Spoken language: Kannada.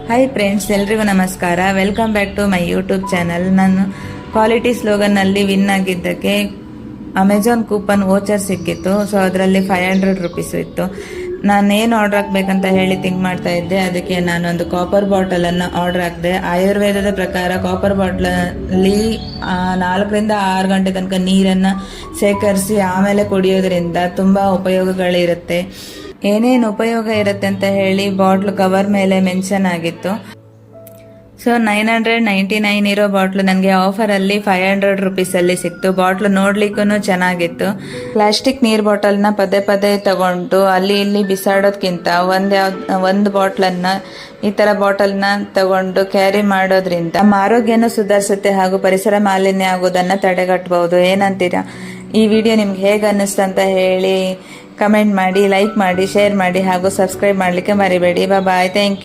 ಹಾಯ್ ಫ್ರೆಂಡ್ಸ್, ಎಲ್ರಿಗೂ ನಮಸ್ಕಾರ. Welcome back to my YouTube channel. ನಾನು ಕ್ವಾಲಿಟಿ ಸ್ಲೋಗನ್ನಲ್ಲಿ ವಿನ್ ಆಗಿದ್ದಕ್ಕೆ ಅಮೆಝಾನ್ ಕೂಪನ್ ವೋಚರ್ ಸಿಕ್ಕಿತ್ತು. ಸೊ ಅದರಲ್ಲಿ 500 ರುಪೀಸು ಇತ್ತು. ನಾನೇನು ಆರ್ಡರ್ ಹಾಕ್ಬೇಕಂತ ಹೇಳಿ ಥಿಂಕ್ ಮಾಡ್ತಾ ಇದ್ದೆ. ಅದಕ್ಕೆ ನಾನೊಂದು ಕಾಪರ್ ಬಾಟಲನ್ನು ಆರ್ಡರ್ ಹಾಕಿದೆ. ಆಯುರ್ವೇದದ ಪ್ರಕಾರ ಕಾಪರ್ ಬಾಟ್ಲಲ್ಲಿ 4ರಿಂದ 6 ಗಂಟೆ ತನಕ ನೀರನ್ನು ಶೇಖರಿಸಿ ಆಮೇಲೆ ಕುಡಿಯೋದ್ರಿಂದ ತುಂಬ ಉಪಯೋಗಗಳಿರುತ್ತೆ. ಏನೇನು ಉಪಯೋಗ ಇರುತ್ತೆ ಅಂತ ಹೇಳಿ ಬಾಟ್ಲು ಕವರ್ ಮೇಲೆ ಮೆನ್ಷನ್ ಆಗಿತ್ತು. ಸೊ 999 ಇರೋ ಬಾಟ್ಲು ನನಗೆ ಆಫರಲ್ಲಿ 500 ರುಪೀಸಲ್ಲಿ ಸಿಕ್ತು. ಬಾಟ್ಲು ನೋಡ್ಲಿಕ್ಕೂ ಚೆನ್ನಾಗಿತ್ತು. ಪ್ಲಾಸ್ಟಿಕ್ ನೀರ್ ಬಾಟಲ್ನ ಪದೇ ಪದೇ ತಗೊಂಡು ಅಲ್ಲಿ ಇಲ್ಲಿ ಬಿಸಾಡೋದ್ಕಿಂತ ಒಂದು ಬಾಟ್ಲನ್ನು ಈ ಥರ ಬಾಟಲ್ನ ತಗೊಂಡು ಕ್ಯಾರಿ ಮಾಡೋದ್ರಿಂದ ನಮ್ಮ ಆರೋಗ್ಯನೂ ಸುಧಾರಿಸುತ್ತೆ ಹಾಗೂ ಪರಿಸರ ಮಾಲಿನ್ಯ ಆಗೋದನ್ನು ತಡೆಗಟ್ಟಬಹುದು. ಏನಂತೀರಾ? ಈ ವಿಡಿಯೋ ನಿಮ್ಗೆ ಹೇಗೆ ಅನ್ನಿಸ್ತು ಅಂತ ಹೇಳಿ ಕಮೆಂಟ್ ಮಾಡಿ, ಲೈಕ್ ಮಾಡಿ, ಶೇರ್ ಮಾಡಿ ಹಾಗೂ ಸಬ್ಸ್ಕ್ರೈಬ್ ಮಾಡಲಿಕ್ಕೆ ಮರಿಬೇಡಿ. ಬಾಯ್. Thank you.